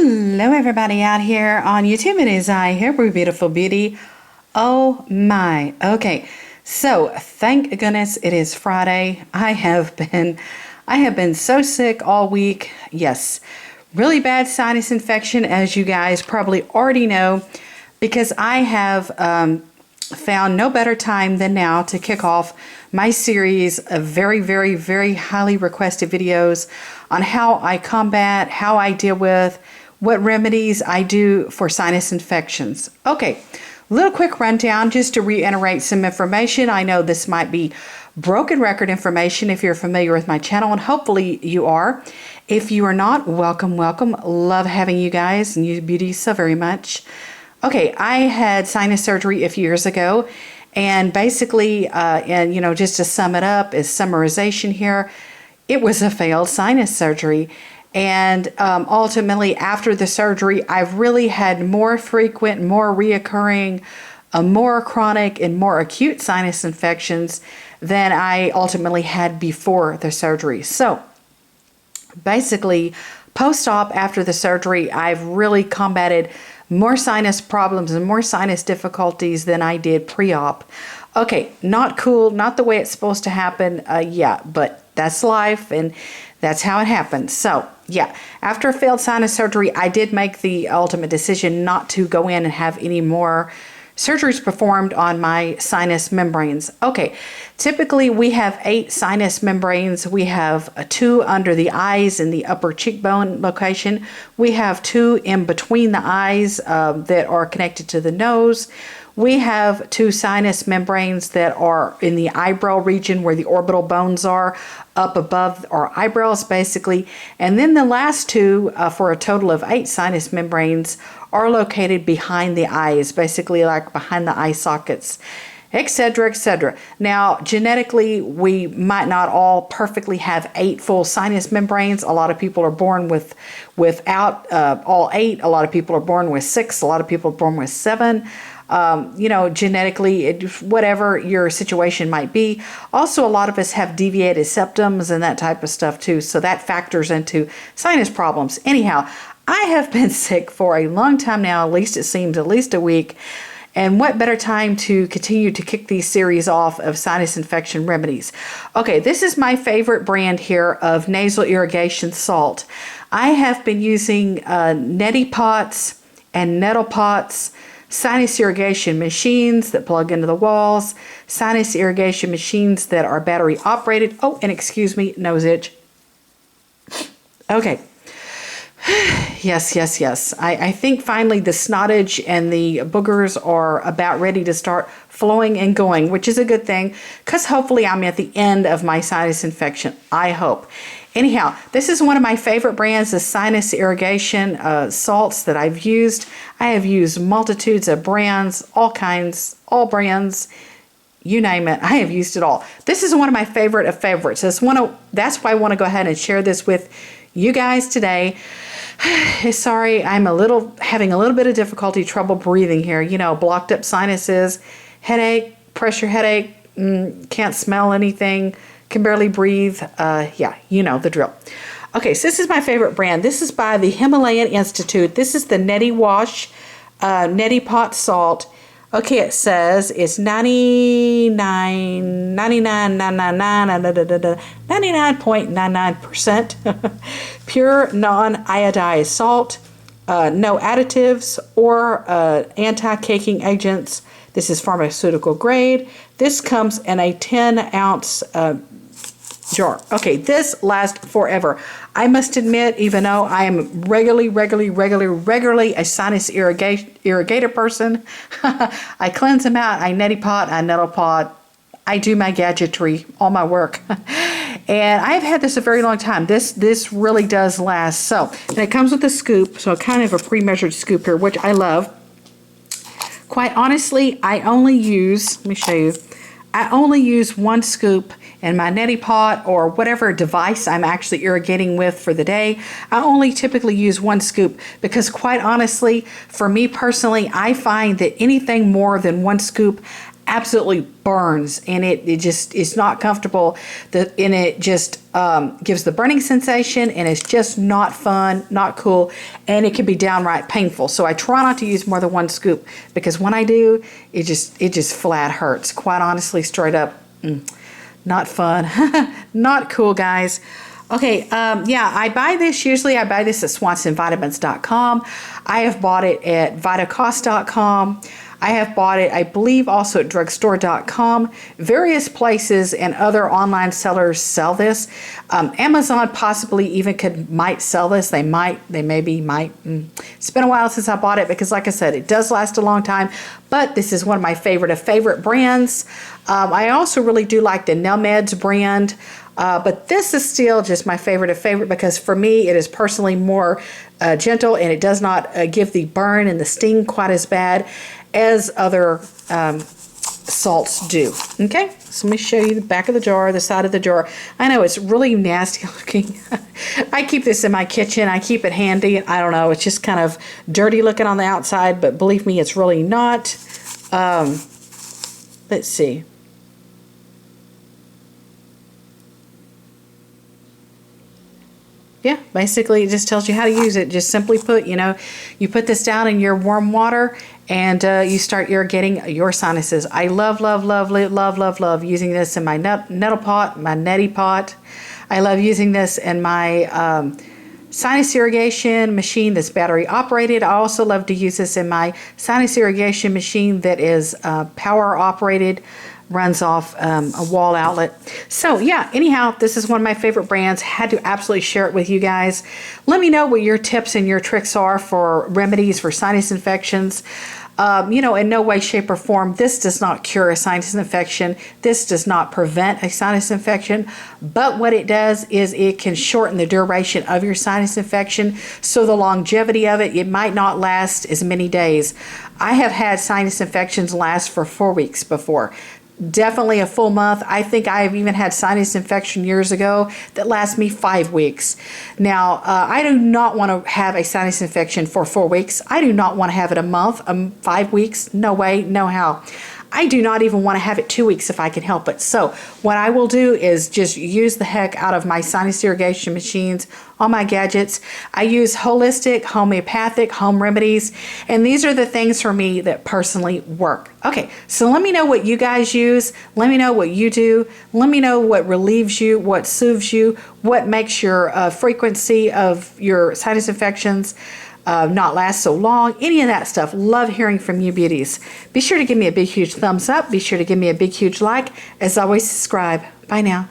Hello everybody out here on YouTube. It is I here, beautiful beauty. Oh my. Okay, so thank goodness it is Friday. I have been so sick all week. Yes, really bad sinus infection, as you guys probably already know, because I have found no better time than now to kick off my series of very highly requested videos on how I combat, how I deal with, what remedies I do for sinus infections. Okay, little quick rundown just to reiterate some information. I know this might be broken record information if you're familiar with my channel, and hopefully you are. If you are not, welcome. Love having you guys and you beauties so very much. Okay, I had sinus surgery a few years ago, and basically, just to sum it up, is summarization here, it was a failed sinus surgery. And ultimately, after the surgery, I've really had more frequent, more reoccurring, more chronic, and more acute sinus infections than I ultimately had before the surgery. So basically, post-op after the surgery, I've really combated more sinus problems and more sinus difficulties than I did pre-op. Okay, not cool, not the way it's supposed to happen, yeah, but that's life and that's how it happens. So yeah, after a failed sinus surgery, I did make the ultimate decision not to go in and have any more surgeries performed on my sinus membranes. Okay, typically we have 8 sinus membranes. We have 2 under the eyes in the upper cheekbone location. We have 2 in between the eyes that are connected to the nose. We have 2 sinus membranes that are in the eyebrow region where the orbital bones are, up above our eyebrows basically. And then the last 2, for a total of 8 sinus membranes, are located behind the eyes, basically like behind the eye sockets, etc., etc. Now, genetically, we might not all perfectly have 8 full sinus membranes. A lot of people are born without all 8. A lot of people are born with 6. A lot of people are born with 7. Genetically, whatever your situation might be. Also, a lot of us have deviated septums and that type of stuff too, so that factors into sinus problems. Anyhow, I have been sick for a long time now, at least it seems at least a week, and what better time to continue to kick these series off of sinus infection remedies. Okay, this is my favorite brand here of nasal irrigation salt. I have been using Neti pots and nettle pots, sinus irrigation machines that plug into the walls, sinus irrigation machines that are battery operated. Oh, and excuse me, nose itch. Okay. Yes. I think finally the snottage and the boogers are about ready to start flowing and going, which is a good thing because hopefully I'm at the end of my sinus infection. I hope. Anyhow, this is one of my favorite brands of sinus irrigation salts that I've used. I have used multitudes of brands, all kinds, all brands, you name it. I have used it all. This is one of my favorite of favorites. That's why I want to go ahead and share this with you guys today. Sorry, I'm having a little bit of difficulty, trouble breathing here. Blocked up sinuses, headache, pressure headache, can't smell anything, can barely breathe. Yeah, you know the drill. Okay, so this is my favorite brand. This is by the Himalayan Institute. This is the Neti Wash Neti Pot Salt. Okay, it says it's 99.99% pure non-iodized salt, no additives or anti-caking agents. This is pharmaceutical grade. This comes in a 10-ounce jar. Okay, this lasts forever. I must admit, even though I am regularly a sinus irrigator person, I cleanse them out, I neti pot, I nettle pot, I do my gadgetry, all my work. And I've had this a very long time. This really does last. So, and it comes with a scoop, so kind of a pre-measured scoop here, which I love. Quite honestly, I only use 1 scoop in my neti pot or whatever device I'm actually irrigating with for the day. I only typically use 1 scoop because quite honestly, for me personally, I find that anything more than 1 scoop absolutely burns, and it just is not comfortable. And it just gives the burning sensation, and it's just not fun, not cool, and it can be downright painful. So I try not to use more than one scoop, because when I do, it just flat hurts. Quite honestly, straight up, not fun, not cool, guys. Okay, yeah, I buy this at swansonvitamins.com. I have bought it at vitacost.com. I have bought it, I believe, also at drugstore.com. Various places and other online sellers sell this. Amazon possibly even might sell this. They might. It's been a while since I bought it, because like I said, it does last a long time, but this is one of my favorite brands. I also really do like the Nelmeds brand. But this is still just my favorite, because for me, it is personally more gentle, and it does not give the burn and the sting quite as bad as other salts do. Okay, so let me show you the back of the jar, the side of the jar. I know it's really nasty looking. I keep this in my kitchen. I keep it handy. I don't know, it's just kind of dirty looking on the outside, but believe me, it's really not. Let's see. Yeah, basically it just tells you how to use it. Just simply put, you put this down in your warm water, and you start irrigating your sinuses. I love using this in my nettle pot, my neti pot. I love using this in my sinus irrigation machine that's battery operated. I also love to use this in my sinus irrigation machine that is power operated, runs off a wall outlet. So yeah, anyhow, this is one of my favorite brands. Had to absolutely share it with you guys. Let me know what your tips and your tricks are for remedies for sinus infections. In no way, shape, or form, this does not cure a sinus infection. This does not prevent a sinus infection. But what it does is it can shorten the duration of your sinus infection. So the longevity of it might not last as many days. I have had sinus infections last for 4 weeks before. Definitely a full month. I think I've even had sinus infection years ago that lasts me 5 weeks. Now, I do not want to have a sinus infection for 4 weeks. I do not want to have it a month, 5 weeks. No way, no how. I do not even want to have it 2 weeks if I can help it. So what I will do is just use the heck out of my sinus irrigation machines, all my gadgets. I use holistic, homeopathic, home remedies, and these are the things for me that personally work. Okay, so let me know what you guys use. Let me know what you do. Let me know what relieves you, what soothes you, what makes your frequency of your sinus infections not last so long, any of that stuff. Love hearing from you beauties. Be sure to give me a big huge thumbs up. Be sure to give me a big huge like. As always, subscribe. Bye now.